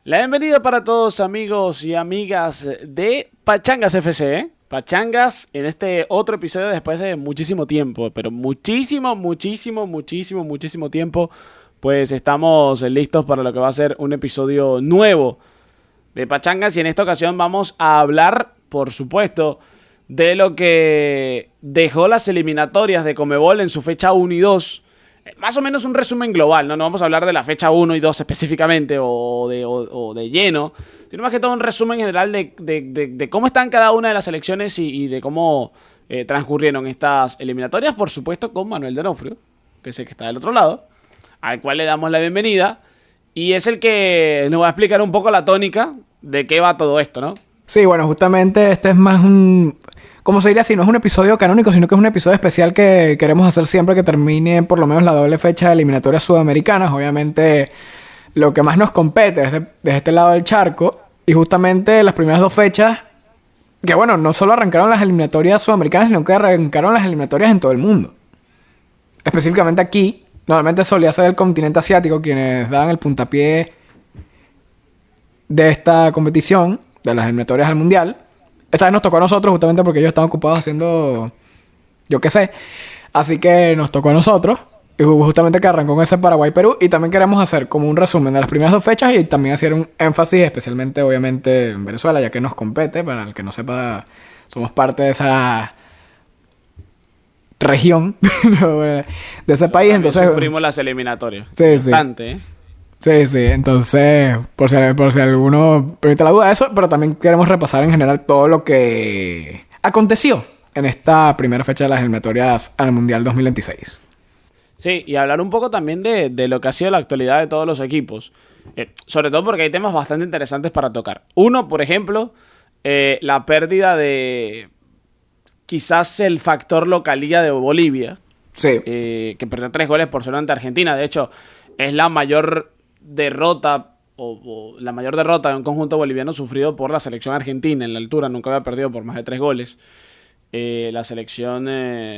La bienvenida para todos amigos y amigas de Pachangas FC, ¿eh? Pachangas en este otro episodio después de muchísimo tiempo, pero muchísimo tiempo, pues estamos listos para lo que va a ser un episodio nuevo de Pachangas y en esta ocasión vamos a hablar, por supuesto, de lo que dejó las eliminatorias de Conmebol en su fecha 1 y 2. Más o menos un resumen global, ¿no? No vamos a hablar de la fecha 1 y 2 específicamente o de lleno, sino más que todo un resumen general de cómo están cada una de las selecciones y de cómo transcurrieron estas eliminatorias, por supuesto con Manuel D'Onofrio, que sé que está del otro lado, al cual le damos la bienvenida, y es el que nos va a explicar un poco la tónica de qué va todo esto, ¿no? Sí, bueno, justamente este es más un... ¿Cómo se diría así? No es un episodio canónico, sino que es un episodio especial que queremos hacer siempre que termine por lo menos la doble fecha de eliminatorias sudamericanas. Obviamente, lo que más nos compete es desde este lado del charco. Y justamente las primeras dos fechas, que bueno, no solo arrancaron las eliminatorias sudamericanas, sino que arrancaron las eliminatorias en todo el mundo. Específicamente aquí, normalmente solía ser el continente asiático quienes daban el puntapié de esta competición, de las eliminatorias al mundial. Esta vez nos tocó a nosotros justamente porque ellos estaban ocupados haciendo... yo qué sé. Así que nos tocó a nosotros. Y justamente que arrancó con ese Paraguay-Perú. Y también queremos hacer como un resumen de las primeras dos fechas. Y también hacer un énfasis especialmente, obviamente, en Venezuela. Ya que nos compete. Para el que no sepa, somos parte de esa región. de ese país. Entonces sufrimos las eliminatorias. Sí, bastante, sí. Sí. Entonces, por si alguno permite la duda de eso, pero también queremos repasar en general todo lo que aconteció en esta primera fecha de las eliminatorias al Mundial 2026. Sí, y hablar un poco también de lo que ha sido la actualidad de todos los equipos. Sobre todo porque hay temas bastante interesantes para tocar. Uno, por ejemplo, la pérdida de quizás el factor localía de Bolivia. Sí. Que perdió 3 goles por 0 ante Argentina. De hecho, es la mayor derrota o la mayor derrota de un conjunto boliviano sufrido por la selección argentina en la altura. Nunca había perdido por más de 3 goles. La selección...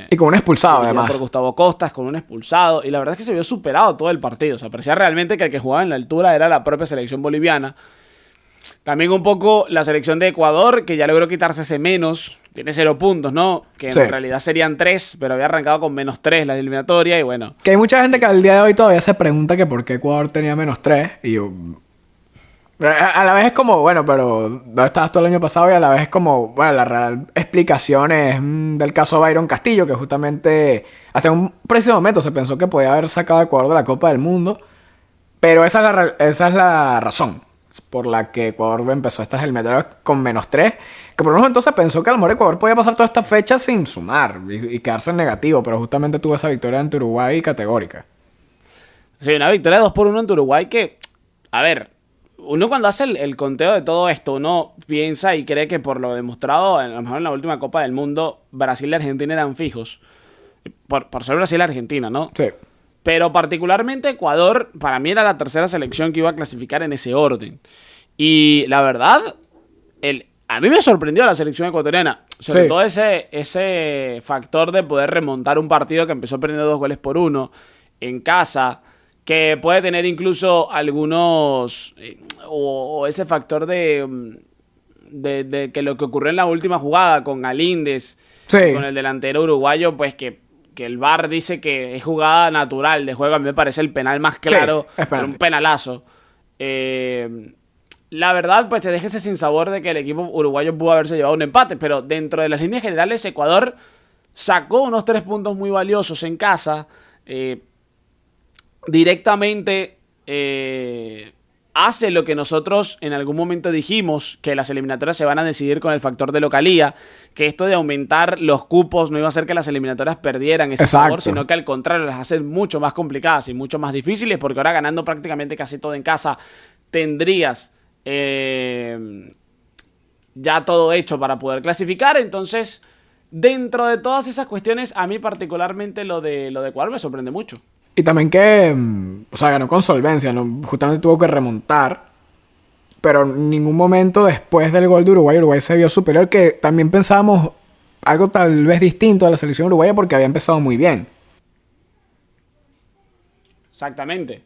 y con un expulsado, además. Por Gustavo Costas, con un expulsado. Y la verdad es que se vio superado todo el partido. O sea, parecía realmente que el que jugaba en la altura era la propia selección boliviana. También un poco la selección de Ecuador, que ya logró quitarse ese menos. Tiene 0 puntos, ¿no? Que sí. En realidad serían 3, pero había arrancado con -3 la eliminatoria y bueno. Que hay mucha gente que al día de hoy todavía se pregunta que por qué Ecuador tenía -3. Y yo... a la vez es como, bueno, pero ¿dónde estabas todo el año pasado? Y a la vez es como, bueno, la real explicación es del caso Byron Castillo, que justamente hasta un preciso momento se pensó que podía haber sacado a Ecuador de la Copa del Mundo. Pero esa es la razón por la que Ecuador empezó estas eliminatorias con -3. Que por lo menos entonces pensó que a lo mejor Ecuador podía pasar toda esta fecha sin sumar y quedarse en negativo. Pero justamente tuvo esa victoria ante Uruguay categórica. Sí, una victoria 2-1 ante Uruguay que, a ver, uno cuando hace el conteo de todo esto, uno piensa y cree que por lo demostrado, a lo mejor en la última Copa del Mundo, Brasil y Argentina eran fijos. Por ser Brasil y Argentina, ¿no? Sí. Pero particularmente Ecuador, para mí era la tercera selección que iba a clasificar en ese orden. Y la verdad, a mí me sorprendió la selección ecuatoriana. Sobre todo ese factor de poder remontar un partido que empezó perdiendo 2-1 en casa, que puede tener incluso algunos... o ese factor de que lo que ocurrió en la última jugada con Galíndez, con el delantero uruguayo, pues que el VAR dice que es jugada natural de juego. A mí me parece el penal más claro, un penalazo. La verdad, pues te deja ese sinsabor de que el equipo uruguayo pudo haberse llevado un empate, pero dentro de las líneas generales Ecuador sacó unos 3 puntos muy valiosos en casa. Directamente hace lo que nosotros en algún momento dijimos, que las eliminatorias se van a decidir con el factor de localía, que esto de aumentar los cupos no iba a hacer que las eliminatorias perdieran ese sabor, sino que al contrario las hacen mucho más complicadas y mucho más difíciles, porque ahora ganando prácticamente casi todo en casa tendrías ya todo hecho para poder clasificar. Entonces, dentro de todas esas cuestiones, a mí particularmente lo de Ecuador me sorprende mucho. Y también que, o sea, ganó con solvencia, ¿no? Justamente tuvo que remontar. Pero en ningún momento después del gol de Uruguay se vio superior. Que también pensábamos algo tal vez distinto a la selección uruguaya porque había empezado muy bien. Exactamente.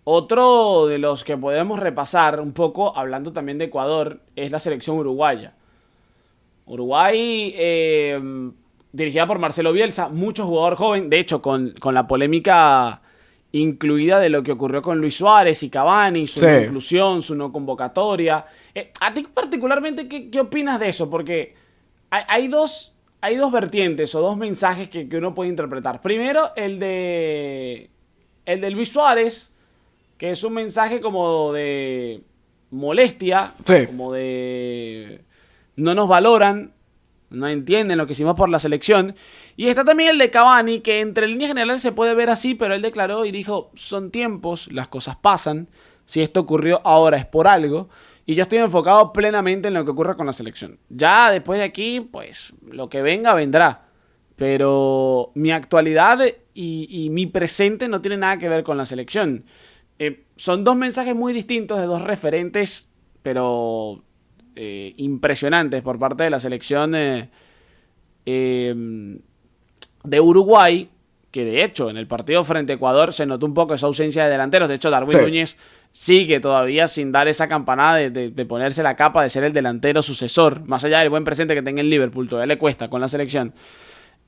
Otro de los que podemos repasar un poco, hablando también de Ecuador, es la selección uruguaya. Uruguay, dirigida por Marcelo Bielsa, mucho jugador joven, de hecho, con la polémica incluida de lo que ocurrió con Luis Suárez y Cavani, su no inclusión, su no convocatoria. A ti particularmente, ¿qué opinas de eso? Porque hay dos vertientes o dos mensajes que uno puede interpretar. Primero, el de Luis Suárez, que es un mensaje como de molestia, como de no nos valoran, no entienden lo que hicimos por la selección. Y está también el de Cavani, que entre líneas generales se puede ver así, pero él declaró y dijo, son tiempos, las cosas pasan, si esto ocurrió ahora es por algo, y yo estoy enfocado plenamente en lo que ocurre con la selección. Ya después de aquí, pues lo que venga, vendrá. Pero mi actualidad y mi presente no tiene nada que ver con la selección. Son dos mensajes muy distintos de dos referentes, pero impresionantes por parte de la selección de Uruguay, que de hecho en el partido frente a Ecuador se notó un poco esa ausencia de delanteros. De hecho, Darwin Núñez sigue todavía sin dar esa campanada de ponerse la capa de ser el delantero sucesor, más allá del buen presente que tenga en Liverpool, todavía le cuesta con la selección.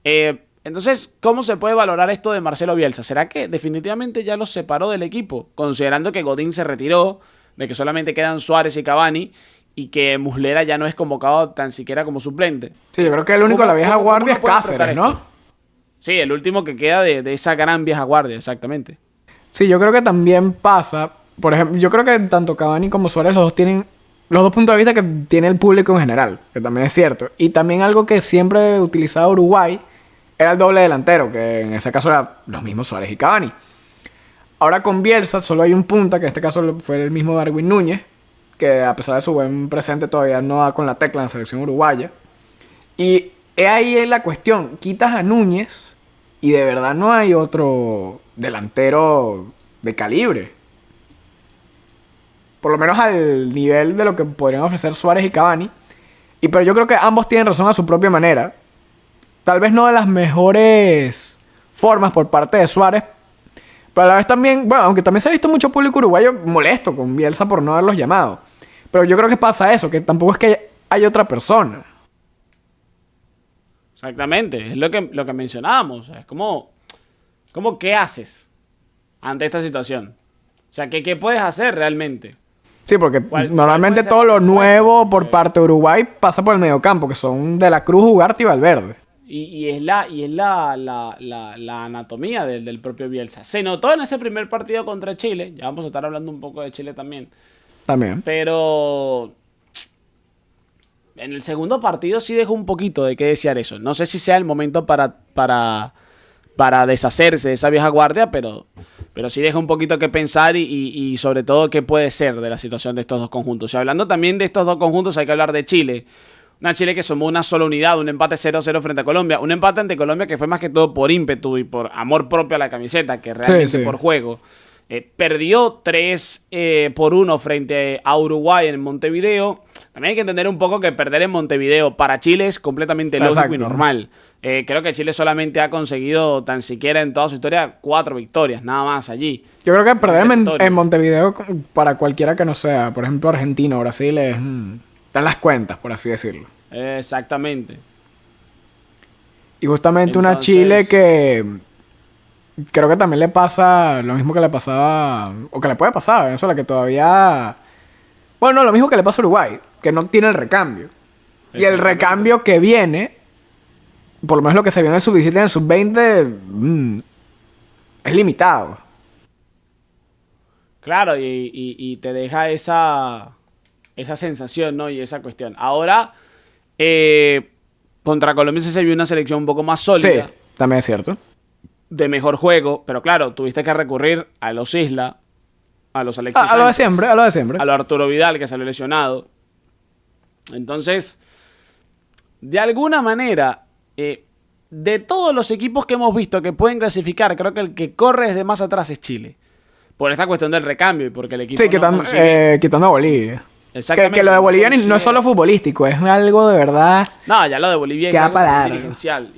Entonces, ¿cómo se puede valorar esto de Marcelo Bielsa? ¿Será que definitivamente ya los separó del equipo? Considerando que Godín se retiró, de que solamente quedan Suárez y Cavani, y que Muslera ya no es convocado tan siquiera como suplente. Sí, yo creo que el único de la vieja guardia es Cáceres, ¿no? Sí, el último que queda de esa gran vieja guardia, exactamente. Sí, yo creo que también pasa, por ejemplo, yo creo que tanto Cavani como Suárez los dos tienen los dos puntos de vista que tiene el público en general, que también es cierto. Y también algo que siempre utilizaba Uruguay era el doble delantero, que en ese caso eran los mismos Suárez y Cavani. Ahora con Bielsa solo hay un punta, que en este caso fue el mismo Darwin Núñez, que a pesar de su buen presente todavía no da con la tecla en la selección uruguaya. Y ahí es la cuestión, quitas a Núñez y de verdad no hay otro delantero de calibre. Por lo menos al nivel de lo que podrían ofrecer Suárez y Cavani. Pero yo creo que ambos tienen razón a su propia manera. Tal vez no de las mejores formas por parte de Suárez, pero a la vez también, bueno, aunque también se ha visto mucho público uruguayo molesto con Bielsa por no haberlos llamado. Pero yo creo que pasa eso, que tampoco es que hay otra persona. Exactamente, es lo que mencionábamos. Es como ¿qué haces ante esta situación? O sea, ¿qué puedes hacer realmente? Sí, porque normalmente todo lo nuevo por parte de Uruguay pasa por el mediocampo, que son De la Cruz, Ugarte y Valverde. Y es la anatomía del propio Bielsa. Se notó en ese primer partido contra Chile. Ya vamos a estar hablando un poco de Chile también. Pero en el segundo partido sí dejó un poquito de qué desear eso. No sé si sea el momento para deshacerse de esa vieja guardia, pero sí deja un poquito que pensar y sobre todo qué puede ser de la situación de estos dos conjuntos. Y hablando también de estos dos conjuntos, hay que hablar de Chile. Una Chile que sumó una sola unidad, un empate 0-0 frente a Colombia. Un empate ante Colombia que fue más que todo por ímpetu y por amor propio a la camiseta, que realmente por juego. Perdió 3-1 frente a Uruguay en Montevideo. También hay que entender un poco que perder en Montevideo para Chile es completamente lógico y normal. Creo que Chile solamente ha conseguido, tan siquiera en toda su historia, 4 victorias, nada más allí. Yo creo que perder en Montevideo para cualquiera que no sea, por ejemplo, Argentina o Brasil, están las cuentas, por así decirlo. Exactamente. Y justamente una Chile que creo que también le pasa lo mismo que le pasaba, o que le puede pasar a Venezuela, que todavía... Bueno, no, lo mismo que le pasa a Uruguay, que no tiene el recambio. Y el recambio que viene, por lo menos lo que se vio en el sub-17 y en el sub-20, es limitado. Claro, y te deja esa sensación, ¿no? Y esa cuestión. Ahora, contra Colombia se vio una selección un poco más sólida. Sí, también es cierto. De mejor juego, pero claro, tuviste que recurrir a los Isla, a los Alexis Sánchez, a lo de siempre. A lo Arturo Vidal, que salió lesionado. Entonces, de alguna manera, de todos los equipos que hemos visto que pueden clasificar, creo que el que corre desde más atrás es Chile. Por esta cuestión del recambio y porque el equipo sí, quitando a Bolivia. Exactamente. Que lo de Bolivia no es solo futbolístico, es algo de verdad. No, ya lo de Bolivia es algo dirigencial.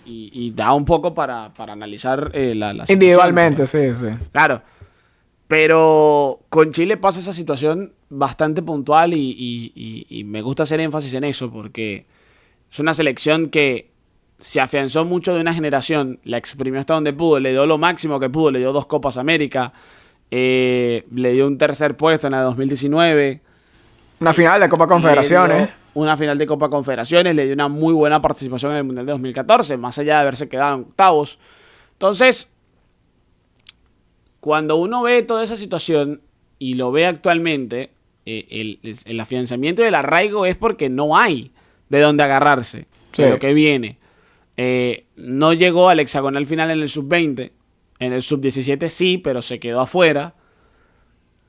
Y da un poco para analizar la situación. Individualmente, sí. Claro. Pero con Chile pasa esa situación bastante puntual y me gusta hacer énfasis en eso porque es una selección que se afianzó mucho de una generación, la exprimió hasta donde pudo, le dio lo máximo que pudo, le dio 2 Copas América, le dio un tercer puesto en la 2019. Una final de Copa Confederaciones. Una final de Copa Confederaciones, le dio una muy buena participación en el Mundial de 2014, más allá de haberse quedado en octavos. Entonces, cuando uno ve toda esa situación y lo ve actualmente, el afianzamiento y el arraigo es porque no hay de dónde agarrarse de lo que viene. No llegó al hexagonal final en el sub-20, en el sub-17 sí, pero se quedó afuera.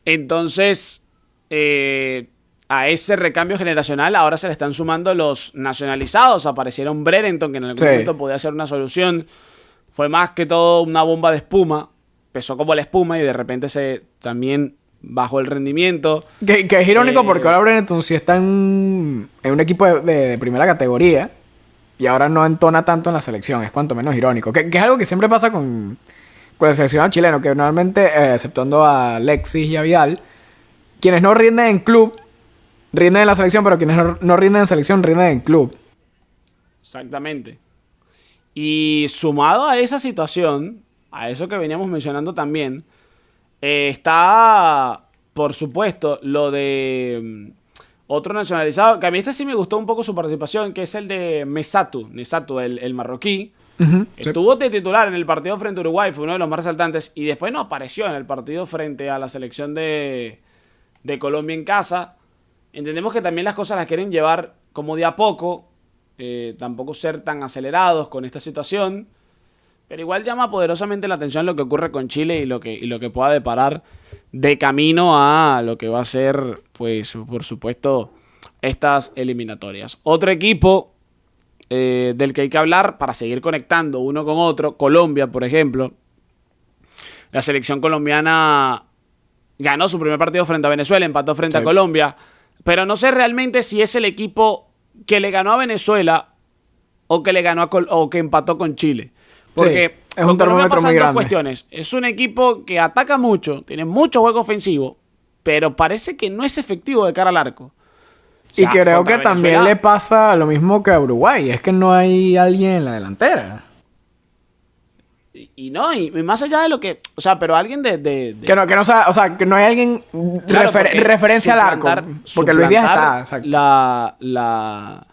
Entonces, a ese recambio generacional ahora se le están sumando los nacionalizados. Aparecieron Brereton, que en algún momento podía ser una solución. Fue más que todo una bomba de espuma. Empezó como la espuma y de repente se también bajó el rendimiento. Que es irónico porque ahora Brereton sí está en un equipo de primera categoría y ahora no entona tanto en la selección. Es cuanto menos irónico. Que es algo que siempre pasa con el seleccionado chileno, que normalmente, exceptuando a Alexis y a Vidal, quienes no rinden en club, rinden en la selección, pero quienes no rinden en selección, rinden en club. Exactamente. Y sumado a esa situación, a eso que veníamos mencionando también, está, por supuesto, lo de otro nacionalizado, que a mí sí me gustó un poco su participación, que es el de Nesatou, el marroquí. Estuvo de titular en el partido frente a Uruguay, fue uno de los más resaltantes, y después no apareció en el partido frente a la selección de Colombia en casa. Entendemos que también las cosas las quieren llevar como de a poco, tampoco ser tan acelerados con esta situación, pero igual llama poderosamente la atención lo que ocurre con Chile y lo que pueda deparar de camino a lo que va a ser, pues, por supuesto, estas eliminatorias. Otro equipo del que hay que hablar para seguir conectando uno con otro, Colombia, por ejemplo. La selección colombiana ganó su primer partido frente a Venezuela, empató frente a Colombia, pero no sé realmente si es el equipo que le ganó a Venezuela o que le ganó o que empató con Chile. Porque es un termómetro muy grande. Cuestiones. Es un equipo que ataca mucho, tiene mucho juego ofensivo, pero parece que no es efectivo de cara al arco. O sea, y creo que también le pasa lo mismo que a Uruguay, es que no hay alguien en la delantera. Y más allá de lo que... O sea, pero alguien Que no sabe, o sea, que no hay alguien referencia al arco. Porque Luis Díaz está...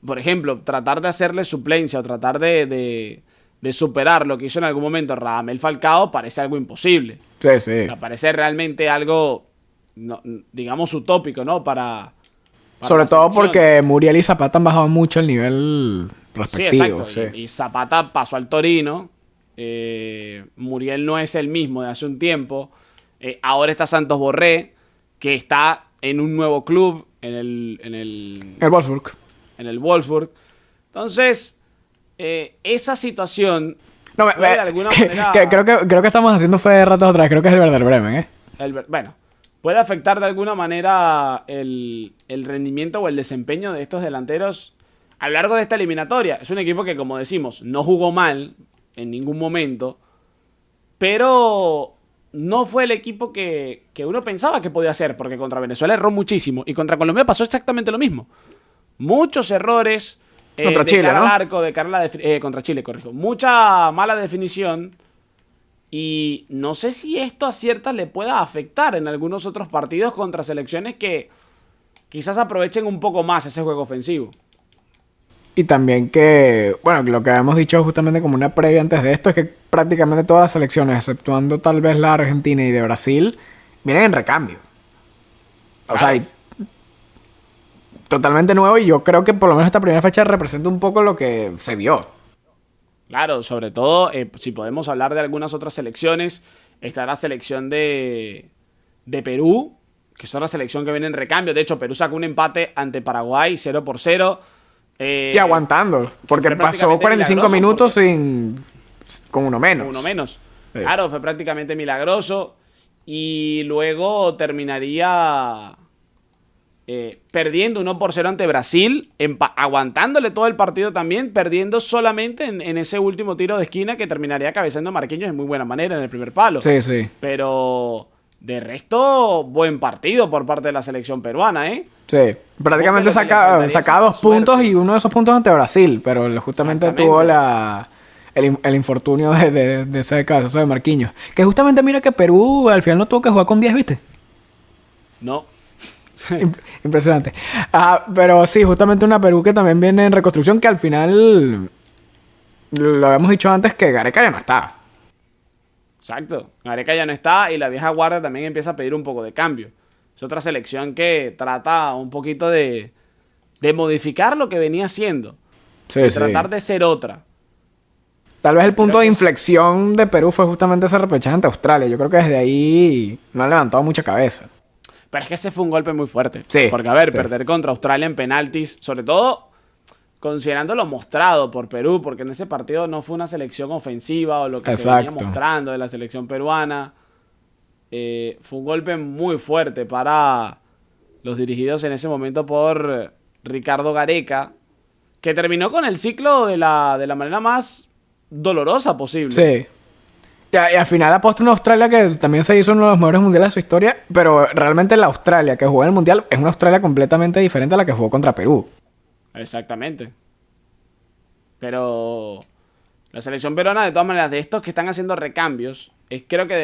Por ejemplo, tratar de hacerle suplencia o tratar de superar lo que hizo en algún momento Radamel Falcao parece algo imposible. Sí. O sea, parece realmente algo, digamos, utópico, ¿no? sobre todo porque Muriel y Zapata han bajado mucho el nivel respectivo. Sí, exacto. Y Zapata pasó al Torino. Muriel no es el mismo de hace un tiempo. Ahora está Santos Borré, que está en un nuevo club, en el Wolfsburg. En el Wolfsburg. Entonces, esa situación... de alguna manera... creo que estamos haciendo fe de ratos atrás. Creo que es el Werder Bremen, bueno, puede afectar de alguna manera el rendimiento o el desempeño de estos delanteros a lo largo de esta eliminatoria. Es un equipo que, como decimos, no jugó mal en ningún momento, pero no fue el equipo que uno pensaba que podía ser, porque contra Venezuela erró muchísimo y contra Colombia pasó exactamente lo mismo. Muchos errores contra Chile, cara ¿no? al arco, contra Chile, corrijo. Mucha mala definición. Y no sé si esto a ciertas le pueda afectar en algunos otros partidos contra selecciones que quizás aprovechen un poco más ese juego ofensivo. Y también que, bueno, lo que habíamos dicho justamente como una previa antes de esto es que prácticamente todas las selecciones, exceptuando tal vez la Argentina y de Brasil, vienen en recambio. O sea, totalmente nuevo, y yo creo que por lo menos esta primera fecha representa un poco lo que se vio. Claro, sobre todo, si podemos hablar de algunas otras selecciones, está la selección de Perú, que es otra selección que viene en recambio. De hecho, Perú sacó un empate ante Paraguay 0-0. Y aguantando, porque pasó 45 minutos con uno menos. Con uno menos. Sí. Claro, fue prácticamente milagroso. Y luego terminaría perdiendo 1-0 ante Brasil, aguantándole todo el partido también, perdiendo solamente en ese último tiro de esquina que terminaría cabeceando a Marquinhos de muy buena manera en el primer palo. Sí, sí. Pero de resto, buen partido por parte de la selección peruana, ¿eh? Sí, prácticamente saca 2 puntos y uno de esos puntos ante Brasil, pero justamente tuvo el infortunio de ese cabezazo de Marquinhos. Que justamente mira que Perú al final no tuvo que jugar con 10, ¿viste? No. Impresionante. Pero sí, justamente una Perú que también viene en reconstrucción, que al final lo habíamos dicho antes que Gareca ya no está. Exacto. Gareca ya no está y la vieja guardia también empieza a pedir un poco de cambio. Es otra selección que trata un poquito de modificar lo que venía haciendo. Sí, de tratar de ser otra. Tal vez el punto de inflexión de Perú fue justamente ese repechaje ante Australia. Yo creo que desde ahí no ha levantado mucha cabeza. Pero es que ese fue un golpe muy fuerte. Sí. Porque, a ver, perder contra Australia en penaltis, sobre todo considerando lo mostrado por Perú, porque en ese partido no fue una selección ofensiva o lo que se venía mostrando de la selección peruana. Fue un golpe muy fuerte para los dirigidos en ese momento por Ricardo Gareca, que terminó con el ciclo de la manera más dolorosa posible. Sí. Y al final apostó una Australia que también se hizo uno de los mejores mundiales de su historia, pero realmente la Australia que jugó en el mundial es una Australia completamente diferente a la que jugó contra Perú. Exactamente. Pero la selección peruana, de todas maneras, de estos que están haciendo recambios, es creo que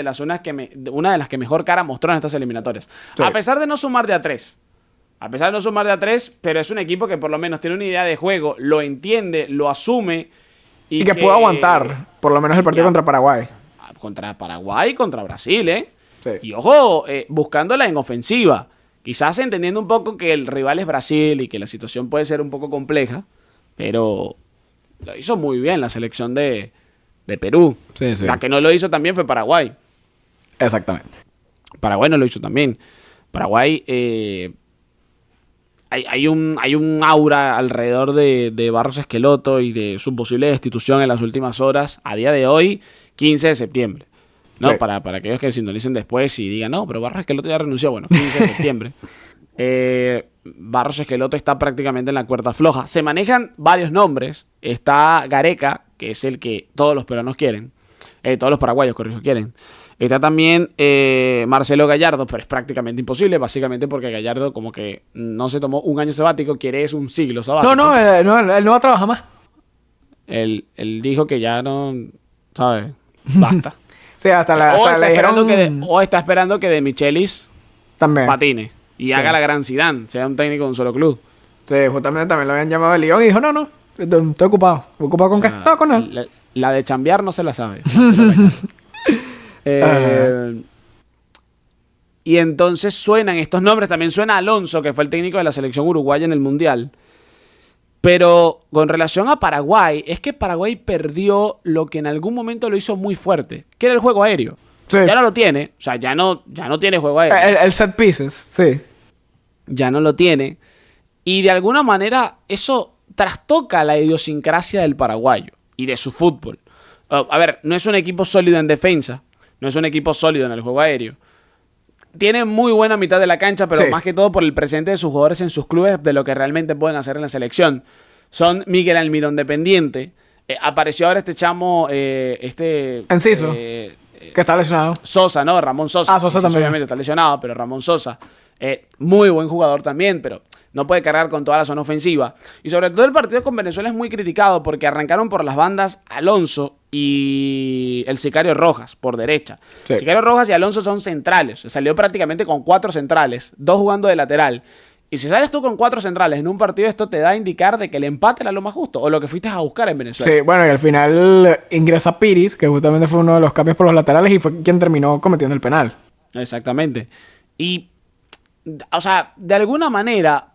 una de las que mejor cara mostró en estas eliminatorias. Sí. A pesar de no sumar de a 3. Pero es un equipo que por lo menos tiene una idea de juego, lo entiende, lo asume. Y que puede aguantar, por lo menos el partido contra Paraguay. Contra Paraguay y contra Brasil, ¿eh? Sí. Y ojo, buscándola en ofensiva. Quizás entendiendo un poco que el rival es Brasil y que la situación puede ser un poco compleja, pero lo hizo muy bien la selección de Perú. Sí, sí. La que no lo hizo también fue Paraguay. Exactamente. Paraguay no lo hizo también. Paraguay, hay un aura alrededor de Barros Esqueloto y de su posible destitución en las últimas horas, a día de hoy, 15 de septiembre. No, sí. para aquellos que sintonicen después y digan, no, pero Barros Esqueloto ya renunció. Bueno, 15 de septiembre. Barros Esqueloto está prácticamente en la cuerda floja. Se manejan varios nombres. Está Gareca, que es el que todos los peruanos quieren. Todos los paraguayos, quieren. Está también Marcelo Gallardo, pero es prácticamente imposible, básicamente porque Gallardo como que no se tomó un año sabático, quiere es un siglo sabático. No, él no va a trabajar más. Él dijo que ya no, ¿sabes? Basta. Sí, O está esperando que De Michelis también patine y haga la gran Zidane, sea un técnico de un solo club. Sí, justamente también lo habían llamado a Lyon y dijo, no, estoy ocupado. ¿Ocupado con qué? No, con él. La de chambear no se la sabe. Y entonces suenan estos nombres. También suena Alonso, que fue el técnico de la selección uruguaya en el Mundial. Pero con relación a Paraguay, es que Paraguay perdió lo que en algún momento lo hizo muy fuerte, que era el juego aéreo. Sí. Ya no lo tiene. O sea, ya no tiene juego aéreo. El set pieces, sí. Ya no lo tiene. Y de alguna manera eso trastoca la idiosincrasia del paraguayo y de su fútbol. A ver, no es un equipo sólido en defensa. No es un equipo sólido en el juego aéreo. Tiene muy buena mitad de la cancha, pero sí, más que todo por el presente de sus jugadores en sus clubes, de lo que realmente pueden hacer en la selección. Son Miguel Almirón dependiente. Apareció ahora este chamo, Enciso, que está lesionado. Sosa, ¿no? Ramón Sosa. Sosa también. Obviamente está lesionado, pero Ramón Sosa. Muy buen jugador también, pero no puede cargar con toda la zona ofensiva. Y sobre todo el partido con Venezuela es muy criticado porque arrancaron por las bandas Alonso y el Sicario Rojas por derecha. Sí. Sicario Rojas y Alonso son centrales. Salió prácticamente con 4 centrales, 2 jugando de lateral. Y si sales tú con 4 centrales en un partido, esto te da a indicar de que el empate era lo más justo o lo que fuiste a buscar en Venezuela. Sí, bueno, y al final ingresa Piris, que justamente fue uno de los cambios por los laterales y fue quien terminó cometiendo el penal. Exactamente. Y, o sea, de alguna manera,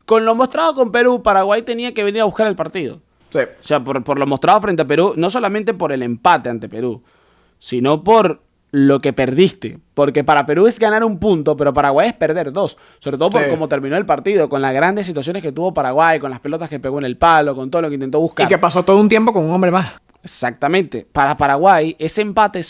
con lo mostrado con Perú, Paraguay tenía que venir a buscar el partido. Sí. O sea, por lo mostrado frente a Perú, no solamente por el empate ante Perú, sino por lo que perdiste. Porque para Perú es ganar un punto, pero Paraguay es perder 2. Sobre todo por cómo terminó el partido, con las grandes situaciones que tuvo Paraguay, con las pelotas que pegó en el palo, con todo lo que intentó buscar. Y que pasó todo un tiempo con un hombre más. Exactamente. Para Paraguay, ese empate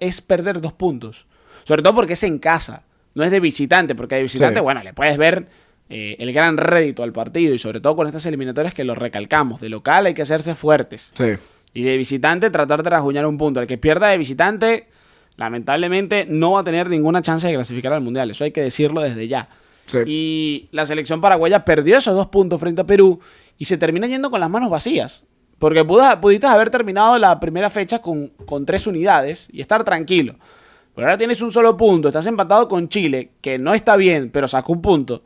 es perder 2 puntos. Sobre todo porque es en casa. No es de visitante, porque de visitante, bueno, le puedes ver el gran rédito al partido y sobre todo con estas eliminatorias que lo recalcamos. De local hay que hacerse fuertes. Sí. Y de visitante tratar de rasguñar un punto. El que pierda de visitante, lamentablemente, no va a tener ninguna chance de clasificar al Mundial. Eso hay que decirlo desde ya. Sí. Y la selección paraguaya perdió esos 2 puntos frente a Perú y se termina yendo con las manos vacías. Porque pudiste haber terminado la primera fecha con 3 unidades y estar tranquilo. Pero ahora tienes un solo punto. Estás empatado con Chile, que no está bien, pero sacó un punto.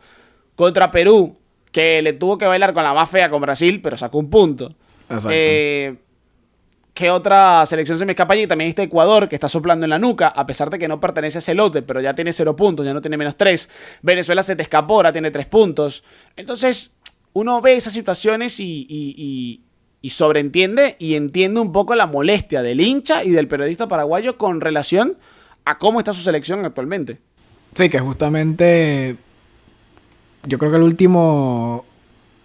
Contra Perú, que le tuvo que bailar con la más fea con Brasil, pero sacó un punto. Exacto. ¿Qué otra selección se me escapa allí? También está Ecuador, que está soplando en la nuca, a pesar de que no pertenece a ese lote, pero ya tiene 0 puntos, ya no tiene -3. Venezuela se te escapó, ahora tiene 3 puntos. Entonces, uno ve esas situaciones y sobreentiende y entiende un poco la molestia del hincha y del periodista paraguayo con relación a cómo está su selección actualmente. Sí, que justamente yo creo que el último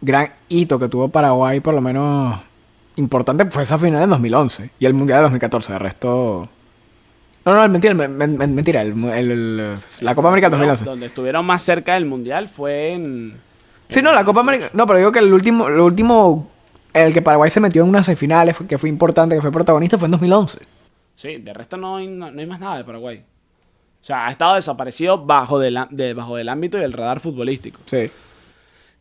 gran hito que tuvo Paraguay, por lo menos importante, fue esa final en 2011 y el Mundial de 2014. De resto... No, mentira, la Copa América del 2011. Donde estuvieron más cerca del Mundial fue en... Sí, no, la Copa América... No, pero digo que lo último... El que Paraguay se metió en unas semifinales, que fue importante, que fue protagonista, fue en 2011. Sí, de resto no hay más nada de Paraguay. O sea, ha estado desaparecido bajo del ámbito y el radar futbolístico. Sí.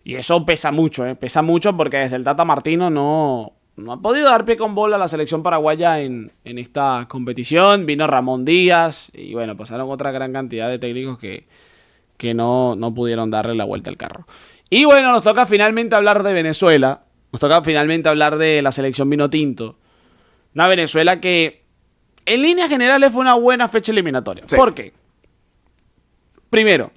Y eso pesa mucho, ¿eh? Pesa mucho porque desde el Tata Martino no ha podido dar pie con bola a la selección paraguaya en esta competición. Vino Ramón Díaz y bueno, pasaron otra gran cantidad de técnicos que no pudieron darle la vuelta al carro. Y bueno, nos toca finalmente hablar de Venezuela. Nos toca finalmente hablar de la selección vinotinto. Una Venezuela que en líneas generales fue una buena fecha eliminatoria. Sí. ¿Por qué? Primero,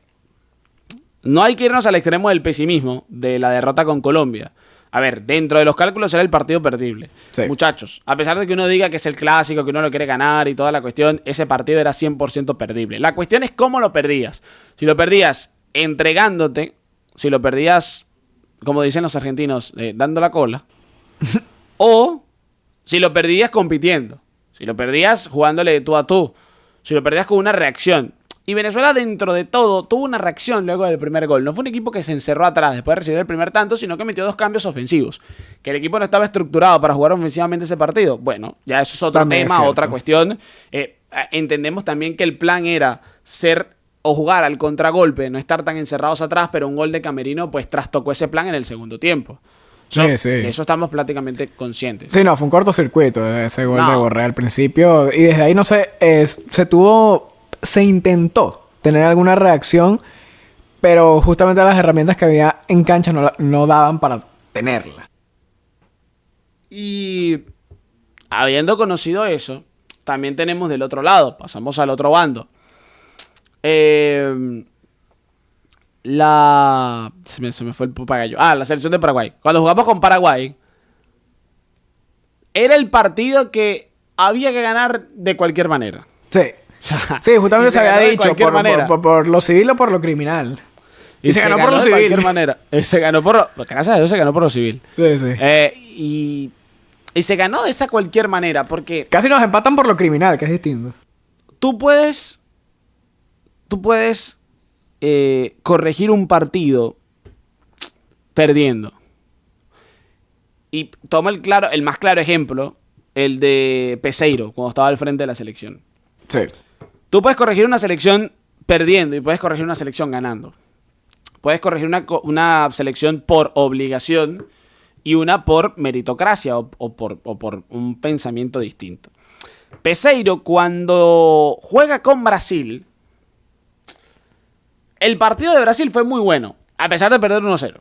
no hay que irnos al extremo del pesimismo de la derrota con Colombia. A ver, dentro de los cálculos era el partido perdible. Sí. Muchachos, a pesar de que uno diga que es el clásico, que uno lo quiere ganar y toda la cuestión, ese partido era 100% perdible. La cuestión es cómo lo perdías. Si lo perdías entregándote, si lo perdías, como dicen los argentinos, dando la cola, o si lo perdías compitiendo, si lo perdías jugándole de tú a tú, si lo perdías con una reacción. Y Venezuela, dentro de todo, tuvo una reacción luego del primer gol. No fue un equipo que se encerró atrás después de recibir el primer tanto, sino que metió 2 cambios ofensivos. Que el equipo no estaba estructurado para jugar ofensivamente ese partido. Bueno, ya eso es otro También tema, es otra cuestión. Entendemos también que el plan era ser o jugar al contragolpe, no estar tan encerrados atrás, pero un gol de Camerino pues trastocó ese plan en el segundo tiempo. Sí. De eso estamos prácticamente conscientes. Sí, no, fue un cortocircuito ese gol No. de Borré al principio. Y desde ahí, no sé, se intentó tener alguna reacción, pero justamente las herramientas que había en cancha no daban para tenerla. Y habiendo conocido eso, también tenemos del otro lado, pasamos al otro bando. Se me fue el papagayo. La selección de Paraguay. Cuando jugamos con Paraguay, era el partido que había que ganar de cualquier manera. Sí. O sea, Sí, justamente y se había ganó de dicho cualquier manera. por lo civil o por lo criminal. Y se ganó por lo de civil. cualquier manera. Se ganó gracias a Dios se ganó por lo civil. Sí, sí. Y se ganó de esa cualquier manera, porque Casi nos empatan por lo criminal, que es distinto. tú puedes corregir un partido perdiendo. Y toma el más claro ejemplo, el de Peseiro, cuando estaba al frente de la selección. Sí. Tú puedes corregir una selección perdiendo y puedes corregir una selección ganando. Puedes corregir una selección por obligación y una por meritocracia o por un pensamiento distinto. Peseiro, cuando juega con Brasil, el partido de Brasil fue muy bueno, a pesar de perder 1-0.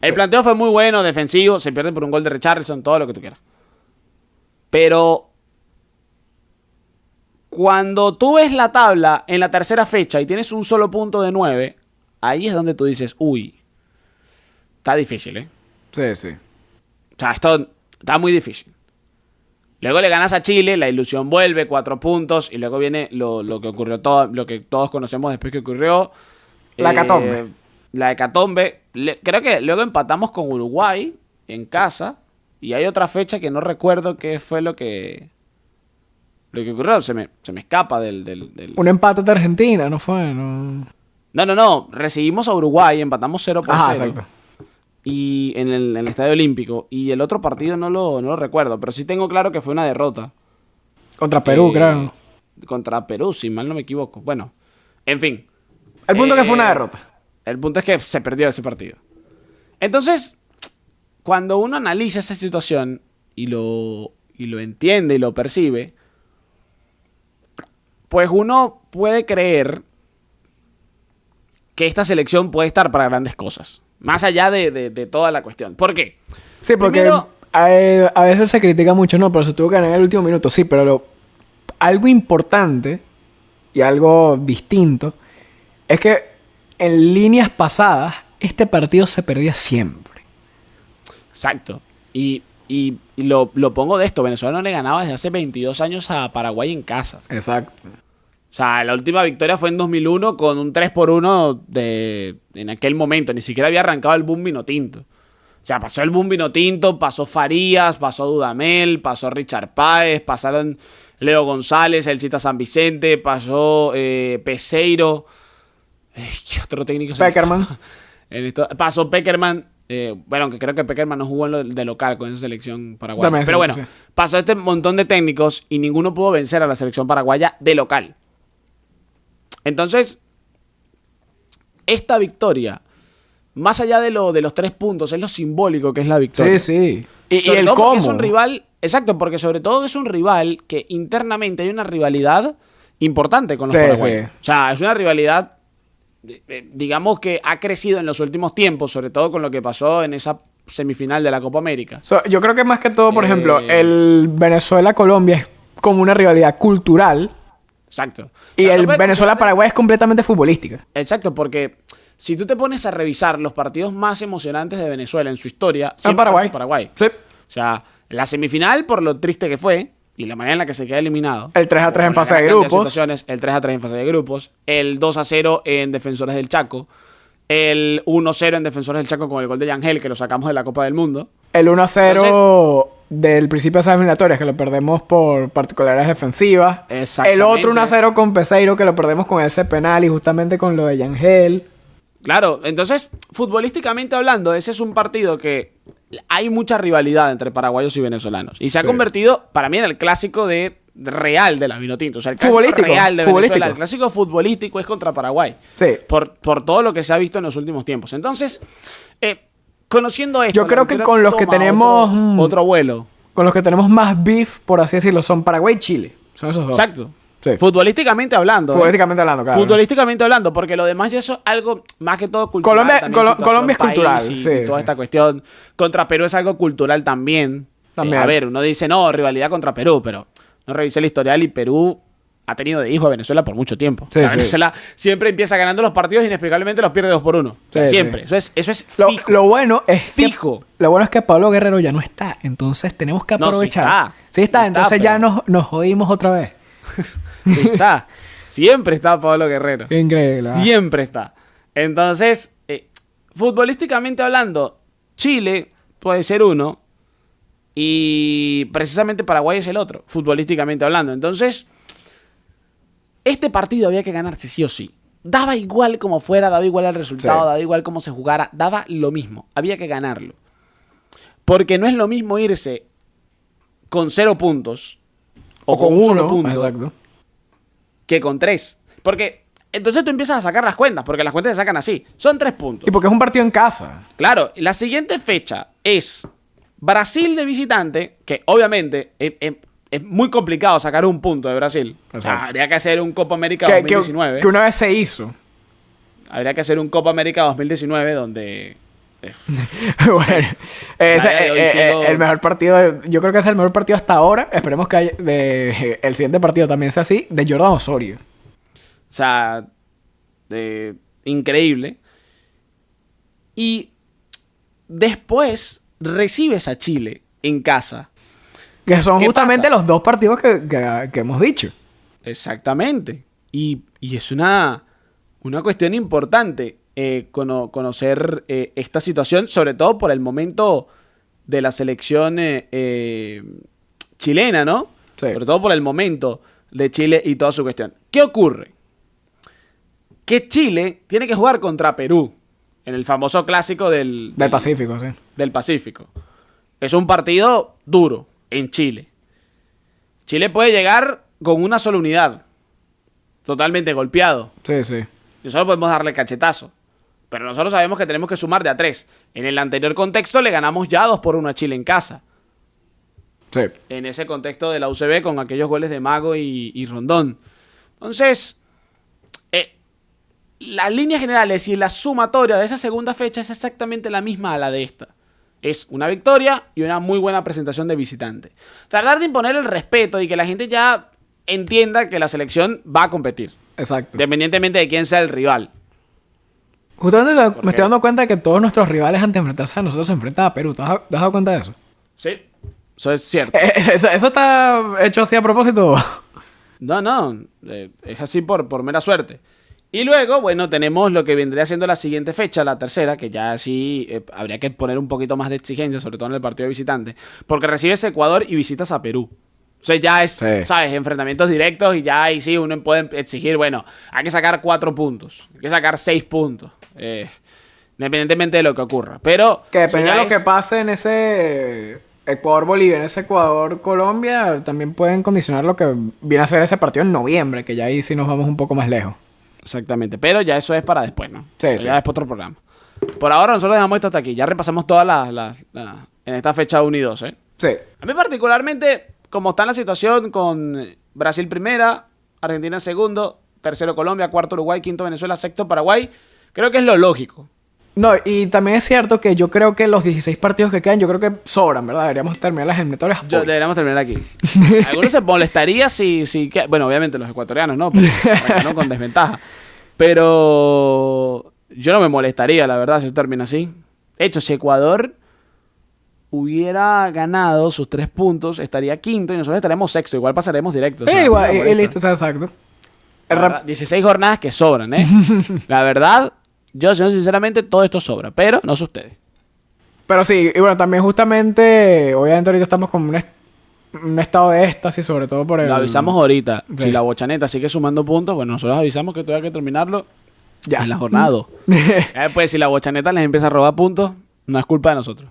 El planteo fue muy bueno, defensivo, se pierde por un gol de Richarlison, todo lo que tú quieras. Pero cuando tú ves la tabla en la tercera fecha y tienes un solo punto de 9, ahí es donde tú dices, uy, está difícil, ¿eh? Sí, sí. O sea, esto está muy difícil. Luego le ganas a Chile, la ilusión vuelve, 4 puntos, y luego viene lo que ocurrió, lo que todos conocemos después que ocurrió. La hecatombe. La hecatombe. Creo que luego empatamos con Uruguay en casa, y hay otra fecha que no recuerdo qué fue lo que ocurrió. Se me escapa del... Un empate de Argentina, ¿no fue? No. No. Recibimos a Uruguay, empatamos 0-0. Ajá, exacto. Y en el Estadio Olímpico. Y el otro partido no lo recuerdo, pero sí tengo claro que fue una derrota. Contra Perú, creo. Contra Perú, si mal no me equivoco. Bueno, en fin. El punto es que fue una derrota. El punto es que se perdió ese partido. Entonces, cuando uno analiza esa situación y lo entiende y lo percibe, pues uno puede creer que esta selección puede estar para grandes cosas. Más allá de toda la cuestión. ¿Por qué? Sí, porque Primero, a veces se critica mucho, no, pero se tuvo que ganar en el último minuto. Sí, pero algo importante y algo distinto es que en líneas pasadas este partido se perdía siempre. exacto. Y lo pongo de esto. Venezuela no le ganaba desde hace 22 años a Paraguay en casa. Exacto. O sea, la última victoria fue en 2001 con un 3-1 en aquel momento. Ni siquiera había arrancado el boom vinotinto. O sea, pasó el boom vinotinto, pasó Farías, pasó Dudamel, pasó Richard Páez, pasaron Leo González, el Chita San Vicente, pasó Peseiro. ¿Qué otro técnico? Peckerman. Pasó Peckerman. Bueno, aunque creo que Peckerman no jugó de local con esa selección paraguaya. También, pero bueno, sí. pasó este montón de técnicos y ninguno pudo vencer a la selección paraguaya de local. Entonces, esta victoria, más allá de los 3 puntos, es lo simbólico que es la victoria. Sí. Y Sobre el todo porque cómo. es un rival, exacto, porque sobre todo es un rival que internamente hay una rivalidad importante con los paraguayos. Sí. O sea, es una rivalidad, digamos, que ha crecido en los últimos tiempos, sobre todo con lo que pasó en esa semifinal de la Copa América. Yo creo que más que todo, por ejemplo, el Venezuela-Colombia es como una rivalidad cultural. Exacto. Y el Venezuela-Paraguay es completamente futbolística. Exacto, porque si tú te pones a revisar los partidos más emocionantes de Venezuela en su historia, siempre Paraguay. Sí. O sea, la semifinal, por lo triste que fue, y la manera en la que se queda eliminado. El 3-3 en fase de grupos. El 3-3 en fase de grupos. El 2-0 en Defensores del Chaco. El 1-0 en Defensores del Chaco con el gol de Yangel, que lo sacamos de la Copa del Mundo. El 1-0 del principio de esas eliminatorias, que lo perdemos por particularidades defensivas. Exactamente. El otro 1-0 con Peseiro, que lo perdemos con ese penal y justamente con lo de Yangel. Claro, entonces, futbolísticamente hablando, ese es un partido que hay mucha rivalidad entre paraguayos y venezolanos. Y se ha convertido, para mí, en el clásico real de la Vinotinto. O sea, el clásico real de Venezuela. El clásico futbolístico es contra Paraguay. Sí. Por todo lo que se ha visto en los últimos tiempos. Entonces, conociendo esto... Yo creo que con los que tenemos... Otro vuelo. Con los que tenemos más beef, por así decirlo, son Paraguay y Chile. Son esos dos. Exacto. Sí. Futbolísticamente hablando. Futbolísticamente hablando, claro. Futbolísticamente hablando, porque lo demás ya eso es algo más que todo cultural. Colombia es cultural, y toda esta cuestión. Contra Perú es algo cultural también. A ver, uno dice, no, rivalidad contra Perú, pero no revisé el historial y Perú ha tenido de hijo a Venezuela por mucho tiempo. Sí, Venezuela siempre empieza ganando los partidos y inexplicablemente los pierde 2-1. Sí, siempre. Sí. Eso es fijo. Lo bueno es fijo. Lo bueno es que Pablo Guerrero ya no está. Entonces tenemos que aprovechar. Sí está. Entonces ya nos jodimos otra vez. Sí está. Siempre está Pablo Guerrero. Qué increíble. Siempre está. Entonces, futbolísticamente hablando, Chile puede ser uno y precisamente Paraguay es el otro, futbolísticamente hablando. Entonces, este partido había que ganarse sí o sí. Daba igual como fuera, daba igual el resultado, daba igual cómo se jugara, daba lo mismo. Había que ganarlo. Porque no es lo mismo irse con 0 puntos o con un solo punto. Exacto. Que con 3. Porque entonces tú empiezas a sacar las cuentas, porque las cuentas se sacan así. Son 3 puntos. Y porque es un partido en casa. Claro, la siguiente fecha es Brasil de visitante, que obviamente es muy complicado sacar un punto de Brasil. O sea, habría que hacer un Copa América 2019. Que una vez se hizo. Habría que hacer un Copa América 2019 donde... Bueno, el mejor partido, yo creo que es el mejor partido hasta ahora. Esperemos que el siguiente partido también sea así, de Jordan Osorio. O sea, increíble. Y después recibes a Chile en casa. Que son justamente los 2 partidos que hemos dicho. Exactamente. Y es una cuestión importante. Conocer esta situación, sobre todo por el momento de la selección chilena, ¿no? Sí. Sobre todo por el momento de Chile y toda su cuestión. ¿Qué ocurre? que Chile tiene que jugar contra Perú en el famoso clásico Del Pacífico, sí. del Pacífico. Es un partido duro en Chile. Chile puede llegar con una sola unidad, totalmente golpeado. Sí, sí. Y nosotros podemos darle cachetazo. Pero nosotros sabemos que tenemos que sumar de a 3. En el anterior contexto le ganamos ya 2-1 a Chile en casa. Sí. En ese contexto de la UCB con aquellos goles de Mago y Rondón. Entonces, las líneas generales y la sumatoria de esa segunda fecha es exactamente la misma a la de esta. Es una victoria y una muy buena presentación de visitante. Tratar de imponer el respeto y que la gente ya entienda que la selección va a competir. Exacto. Independientemente de quién sea el rival. Justamente me estoy dando cuenta de que todos nuestros rivales antes de enfrentarse a nosotros se enfrentan a Perú. ¿Te has dado cuenta de eso? Sí, eso es cierto. ¿Eso está hecho así a propósito? No, es así por mera suerte. Y luego, bueno, tenemos lo que vendría siendo la siguiente fecha, la tercera, que ya sí habría que poner un poquito más de exigencia, sobre todo en el partido de visitante, porque recibes Ecuador y visitas a Perú. O sea, ya es, sí, ¿sabes? Enfrentamientos directos y ya ahí sí uno puede exigir, bueno, hay que sacar 4 puntos, hay que sacar 6 puntos, independientemente de lo que ocurra. Pero que depende de lo que es... pase en ese Ecuador-Bolivia, en ese Ecuador-Colombia, también pueden condicionar lo que viene a ser ese partido en noviembre, que ya ahí sí nos vamos un poco más lejos. Exactamente, pero ya eso es para después, ¿no? Sí, Eso sí. ya es para otro programa. Por ahora nosotros dejamos esto hasta aquí. Ya repasamos todas en esta fecha 1 y 2, ¿eh? Sí. A mí particularmente, como está la situación con Brasil primera, Argentina segundo, tercero Colombia, cuarto Uruguay, quinto Venezuela, sexto Paraguay, creo que es lo lógico. No, y también es cierto que yo creo que los 16 partidos que quedan, yo creo que sobran, ¿verdad? Deberíamos terminar las eliminatorias hoy. Deberíamos terminar aquí. Algunos se molestaría si bueno, obviamente los ecuatorianos, ¿no? Porque ganó con desventaja. Pero yo no me molestaría, la verdad, si eso termina así. De hecho, si Ecuador hubiera ganado sus 3 puntos, estaría quinto y nosotros estaremos sexto. Igual pasaremos directo. Igual, listo, o sea, exacto. 16 jornadas que sobran, ¿eh? La verdad, yo, sinceramente, todo esto sobra. Pero no sé ustedes. Pero sí, y bueno, también justamente, obviamente ahorita estamos como en un estado de éxtasis, sobre todo por el... Lo avisamos ahorita. Sí. Si la bochaneta sigue sumando puntos, bueno, nosotros avisamos que todavía hay que terminarlo Ya. en la jornada 2. Pues si la bochaneta les empieza a robar puntos, no es culpa de nosotros.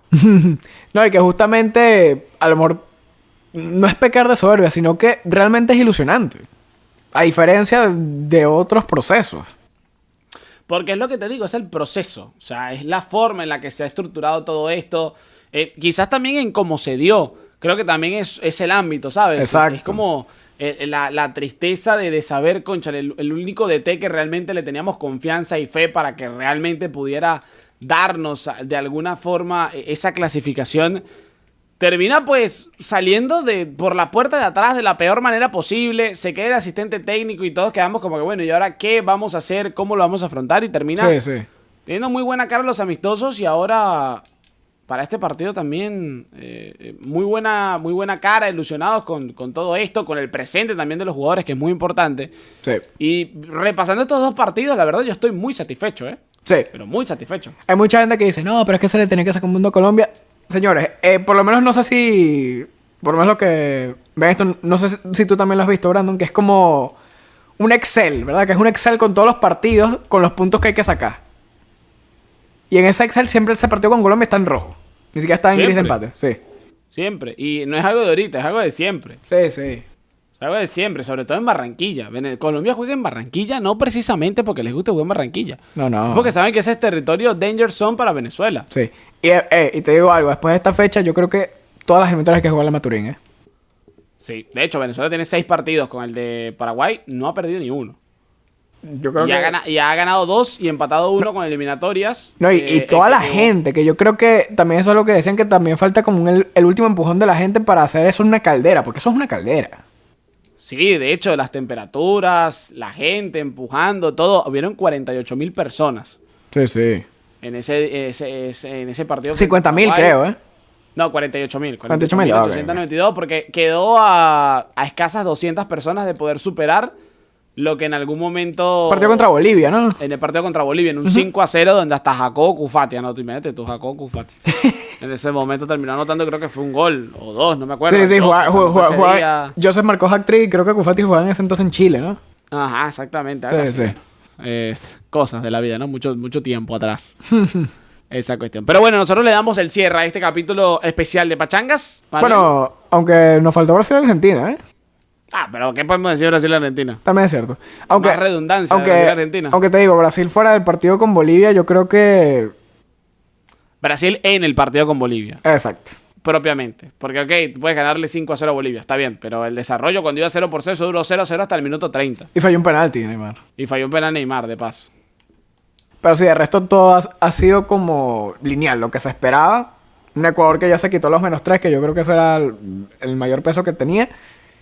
No, y que justamente, a lo mejor, no es pecar de soberbia, sino que realmente es ilusionante. A diferencia de otros procesos. Porque es lo que te digo, es el proceso. O sea, es la forma en la que se ha estructurado todo esto. Quizás también en cómo se dio. Creo que también es el ámbito, ¿sabes? Exacto. Es como la tristeza de saber, concha, el único DT que realmente le teníamos confianza y fe para que realmente pudiera darnos de alguna forma esa clasificación, termina pues saliendo por la puerta de atrás de la peor manera posible. Se queda el asistente técnico y todos quedamos como que bueno, ¿y ahora qué vamos a hacer? ¿Cómo lo vamos a afrontar? Y termina teniendo muy buena cara los amistosos y ahora para este partido también muy buena cara, ilusionados con todo esto, con el presente también de los jugadores, que es muy importante. Sí. Y repasando estos 2 partidos, la verdad yo estoy muy satisfecho, ¿eh? Sí. Pero muy satisfecho. Hay mucha gente que dice, no, pero es que se le tenía que sacar un mundo a Colombia. Señores, por lo menos no sé si... Por lo menos lo que ven esto, no sé si tú también lo has visto, Brandon, que es como un Excel, ¿verdad? Que es un Excel con todos los partidos, con los puntos que hay que sacar. Y en ese Excel siempre ese partido con Colombia está en rojo. Ni siquiera está en gris de empate. Sí. Siempre. Y no es algo de ahorita, es algo de siempre. Sí, sí. Es algo de siempre, sobre todo en Barranquilla. Colombia juega en Barranquilla no precisamente porque les guste jugar en Barranquilla. No. Es porque saben que ese es territorio danger zone para Venezuela. Sí. Y te digo algo, después de esta fecha yo creo que todas las eliminatorias hay que jugar la Maturín, ¿eh? Sí. De hecho, Venezuela tiene 6 partidos. Con el de Paraguay no ha perdido ni uno. Yo creo Y ha ganado 2 y empatado 1 con eliminatorias. No, y toda la gente, que yo creo que también eso es lo que decían, que también falta como el último empujón de la gente para hacer eso una caldera, porque eso es una caldera. Sí, de hecho, las temperaturas, la gente empujando, todo. Hubieron 48,000 personas Sí, sí. en ese partido. 50,000 creo, ¿eh? No, 48,000. 48,892 porque quedó a escasas 200 personas de poder superar lo que en algún momento... Partido contra Bolivia, ¿no? En el partido contra Bolivia, en un 5-0 donde hasta Jacobo Cufati anotó. Imagínate tú, Jacobo Cufati. En ese momento terminó anotando, creo que fue un gol o 2, no me acuerdo. Sí, jugaba. Joseph marcó hat-trick y creo que Cufati jugaba en ese entonces en Chile, ¿no? Ajá, exactamente. Sí, sí. cosas de la vida, ¿no? Mucho tiempo atrás. Esa cuestión. Pero bueno, nosotros le damos el cierre a este capítulo especial de Pachangas. ¿Vale? Bueno, aunque nos faltó Brasil y Argentina, ¿eh? Pero ¿qué podemos decir de Brasil y Argentina? También es cierto. Aunque, Más redundancia de aunque, Brasil y Argentina. aunque te digo, Brasil fuera del partido con Bolivia, yo creo que... Brasil en el partido con Bolivia. Exacto. Propiamente. Porque, ok, puedes ganarle 5-0 a Bolivia, está bien. Pero el desarrollo cuando iba 0-0, eso duró 0-0 hasta el minuto 30. Y falló un penalti, Neymar. Y falló un penal Neymar, de paso. Pero sí, de resto todo ha sido como lineal, lo que se esperaba. Un Ecuador que ya se quitó los -3, que yo creo que ese era el mayor peso que tenía.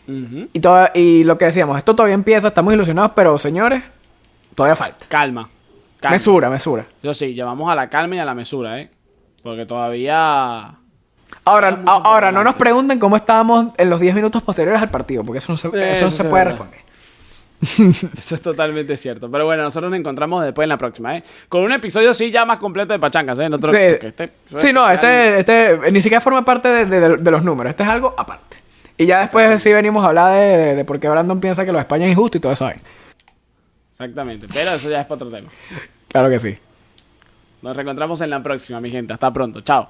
Ujú. Y lo que decíamos, esto todavía empieza, estamos ilusionados, pero señores, todavía falta. Calma. Mesura. Yo sí, llevamos a la calma y a la mesura, ¿eh? Porque todavía... Ahora no nos pregunten cómo estábamos en los 10 minutos posteriores al partido, porque eso no se puede es responder. verdad. Eso es totalmente cierto. Pero bueno, nosotros nos encontramos después en la próxima, ¿eh? Con un episodio sí ya más completo de Pachangas, ¿eh? Sí, no, este ni siquiera forma parte de los números. Este es algo aparte. Y ya después sí venimos a hablar de por qué Brandon piensa que lo de España es injusto y todo eso. Exactamente. Pero eso ya es para otro tema. Claro que sí. Nos reencontramos en la próxima, mi gente. Hasta pronto. Chao.